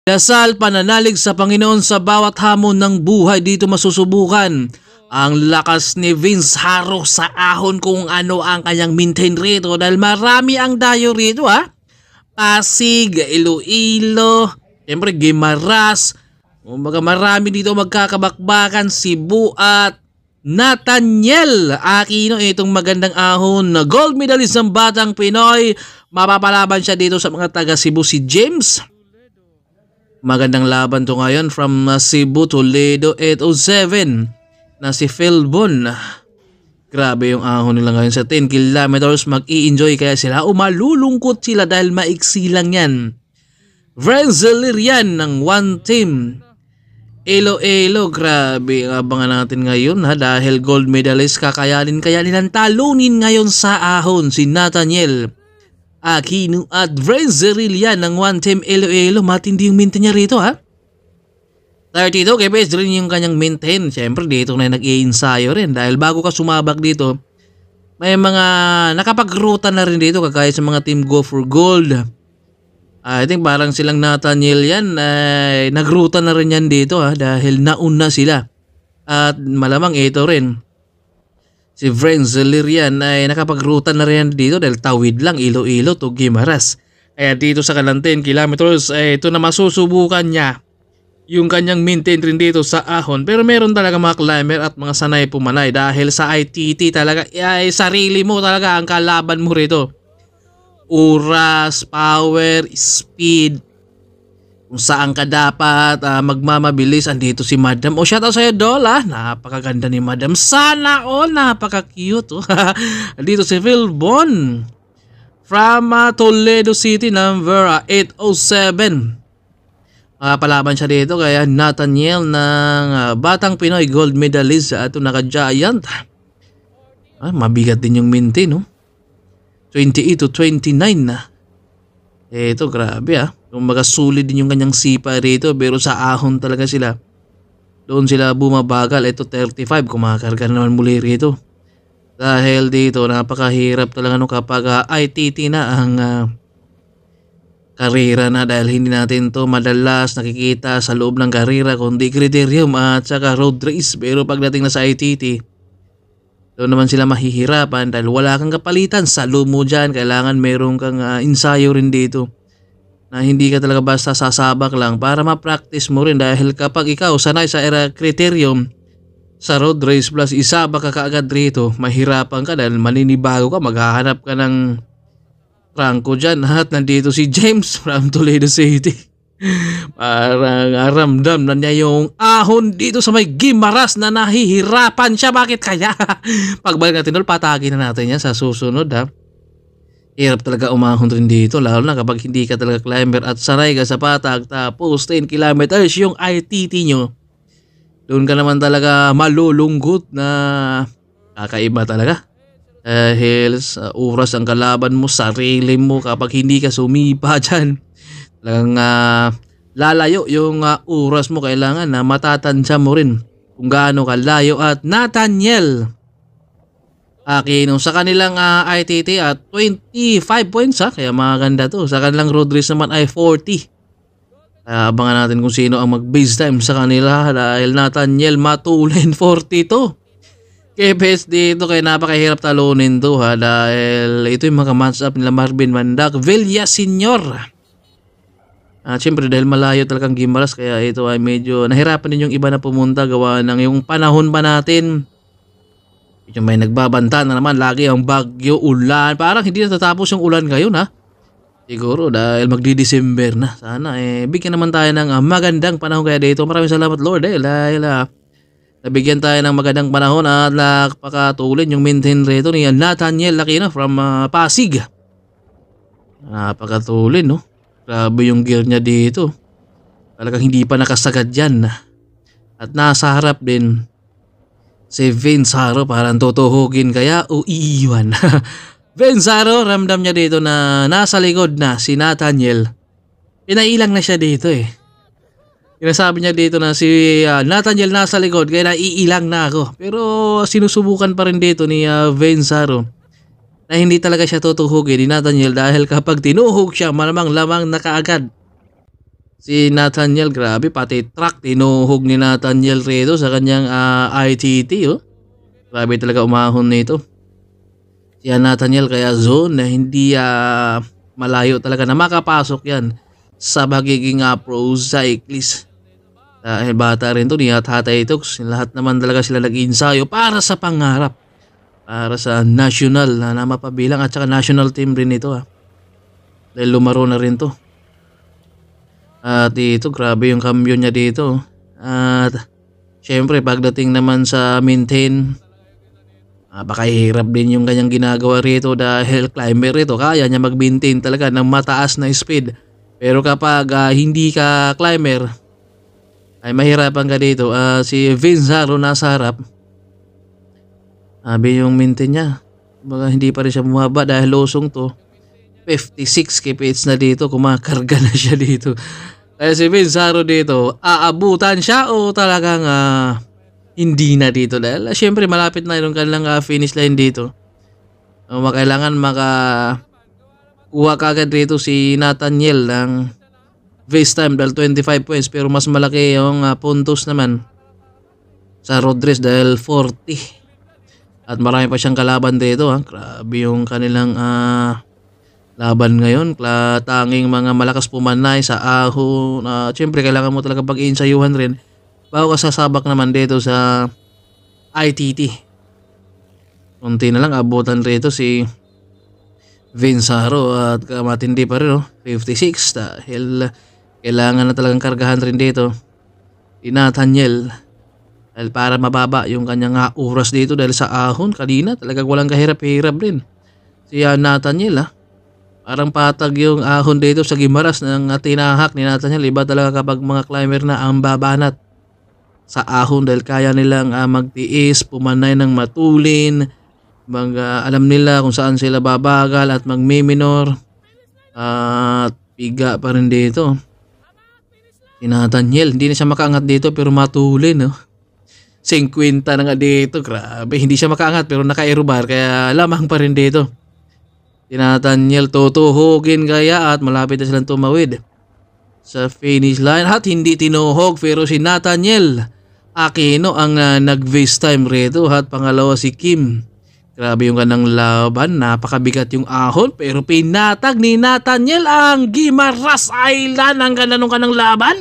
Dasal pananalig sa Panginoon sa bawat hamon ng buhay dito masusubukan ang lakas ni Vince Haro sa ahon kung ano ang kanyang maintain rito dahil marami ang dayo rito Pasig, Iloilo, siyempre Guimaras, marami dito magkakabakbakan, Cebu at Nathaniel Aquino. Itong magandang ahon na gold medalist ng Batang Pinoy. Mapapalaban siya dito sa mga taga Cebu si James. Magandang laban to ngayon from Cebu, Toledo 807 na si Philbon. Grabe yung ahon nila ngayon sa 10 kilometers. Mag-i-enjoy kaya sila o malulungkot sila dahil maiksi lang yan. Vrenzel yan ng one team. Iloilo, grabe ang abangan natin ngayon dahil gold medalist kakayanin ang talunin ngayon sa ahon si Nathaniel Aquino at Vrenzel yan ng one team Iloilo. Matindi yung maintain niya rito 32 kps rin yung kanyang maintain. Siyempre dito na nag-i-ensayo rin dahil bago ka sumabak dito may mga nakapagruta na rin dito kagaya sa mga team Go for Gold. I think parang silang Nathaniel yan nagruta na rin yan dito dahil nauna sila. At malamang ito rin si Vrenzel yan ay nakapagruta na rin dito dahil tawid lang Iloilo to Guimaras. Kaya dito sa kanang 10 kilometers ito na masusubukan niya yung kanyang maintain rin dito sa ahon. Pero meron talaga mga climber at mga sanay pumanay dahil sa ITT talaga ay sarili mo talaga ang kalaban mo rito. Oras, power, speed, kung saan ka dapat magmamabilis. Andito si Madam. Shoutout sa'yo Dola. Napakaganda ni Madam. Sana napaka-cute. Andito si Philbon from Toledo City number 807. Palaban siya dito kaya Nathaniel ng Batang Pinoy gold medalist at naka-giant. Mabigat din yung maintain 28 to 29 na. Ito grabe Kung magasulit din yung kanyang sipa rito pero sa ahon talaga sila. Doon sila bumabagal. Ito 35 kumakarga naman muli rito. Dahil dito napakahirap talaga kapag ITT na ang karera na dahil hindi natin to madalas nakikita sa loob ng karera kundi criterium at saka road race. Pero pagdating na sa ITT doon naman sila mahihirapan dahil wala kang kapalitan sa loob mo dyan. Kailangan meron kang ensayo rin dito na hindi ka talaga basta sasabak lang para ma-practice mo rin dahil kapag ikaw sanay sa criterium sa road race plus isabak ka kaagad rito mahirapan ka dahil maninibago ka, maghahanap ka ng Franco dyan at nandito si James from Toledo City. Parang ramdam na niya yung ahon dito sa may Guimaras na nahihirapan siya. Bakit kaya? Pagbalik natin doon, patagin na natin yan sa susunod Hirap talaga umahon rin dito lalo na kapag hindi ka talaga climber at sanay ka sa patag tapos 10 kilometers yung ITT nyo. Doon ka naman talaga malulungkot na kakaiba talaga. Dahil sa oras ang kalaban mo, sarili mo kapag hindi ka sumipa dyan. Talagang lalayo yung oras mo. Kailangan na matatansya mo rin kung gaano kalayo. At Nathaniel Aquino sa kanilang ITT at 25 points kaya maganda to. Sa kanilang road race naman ay 40. Abangan natin kung sino ang mag-base time sa kanila dahil Nathaniel Matulin 42. KPS dito kaya napakahirap talunin to dahil ito yung mga match up nila Marvin Mandak, Villaseñor. Siyempre dahil malayo talagang Guimaras kaya ito ay medyo nahirapan din yung iba na pumunta gawa ng yung panahon pa natin. Medyo may nagbabanta na naman lagi ang bagyo, ulan. Parang hindi natatapos yung ulan ngayon Siguro dahil magdi-December na. Sana bigyan naman tayo ng magandang panahon kaya dito. Maraming salamat Lord dahil nabigyan tayo ng magandang panahon at napakatulin yung maintain rito ni Nathaniel Aquino from Pasig. Napakatulin Grabe yung gear niya dito. Talagang hindi pa nakasagad yan. At nasa harap din si Vince Haro parang tutuhugin kaya o iiwan. Vince Haro ramdam niya dito na nasa likod na si Nathaniel. Pinailang na siya dito Sinasabi niya dito na si Nathaniel nasa likod kaya naiilang na ako. Pero sinusubukan pa rin dito ni Vince Haro na hindi talaga siya tutuhugin ni Nathaniel dahil kapag tinuhog siya malamang lamang na kaagad. Si Nathaniel, grabe, pati truck tinuhog ni Nathaniel rito sa kanyang ITT. Oh. Grabe talaga umahon nito. Si Nathaniel, kaya zone na hindi malayo talaga na makapasok yan sa magiging pro cyclist. Dahil bata rin to ni Tatay Toks. Lahat naman talaga sila nag-insayo para sa pangarap. Para sa national na mapabilang at saka national team rin ito. Dahil lumaro na rin to. At ito, grabe yung cambio niya dito. At syempre pagdating naman sa maintain, baka hirap din yung kanyang ginagawa rito dahil climber rito. Kaya niya mag-maintain talaga ng mataas na speed. Pero kapag hindi ka climber, ay mahirapan ka dito. Si Vince Haro nasa harap. Sabi yung maintain niya. Baga hindi pa rin siya bumaba dahil losong to. 56 kph na dito, kumakarga na siya dito. Kaya si Vince Haro dito, aabutan siya o talagang hindi na dito? Dahil syempre malapit na yung kanilang finish line dito. Kailangan makakuha kagad dito si Nathaniel ng face time dahil 25 points, pero mas malaki yung puntos naman sa road race dahil 40. At marami pa siyang kalaban dito. Grabe yung kanilang laban ngayon. Tanging mga malakas pumanay sa ahon. Siyempre kailangan mo talaga pag-iinsayuhan rin bago ka sasabak naman dito sa ITT. Kunti na lang abutan rito si Vince Haro at matindi pa rin 56 dahil kailangan na talagang kargahan rin dito si Nathaniel dahil para mababa yung kanyang oras dito dahil sa ahon kanina talagang walang kahirap-hirap rin si Nathaniel. Parang patag yung ahon dito sa gimaras ng tinahak ni Nathaniel. Iba talaga kapag mga climber na ang babanat sa ahon dahil kaya nilang magtiis, pumanay ng matulin, alam nila kung saan sila babagal at magmiminor. At piga pa rin dito. Si Nathaniel, hindi na siya makaangat dito pero matulin. 50 na nga dito, grabe. Hindi siya makaangat pero naka-aerobar kaya lamang pa rin dito. Si Nathaniel tutuhugin kaya at malapit na silang tumawid sa finish line at hindi tinuhog pero si Nathaniel Aquino ang nag-face time rito at pangalawa si Kim. Grabe yung kanang laban, napakabigat yung ahon pero pinatag ni Nathaniel ang Guimaras Island. Ang ganda nung kanang laban.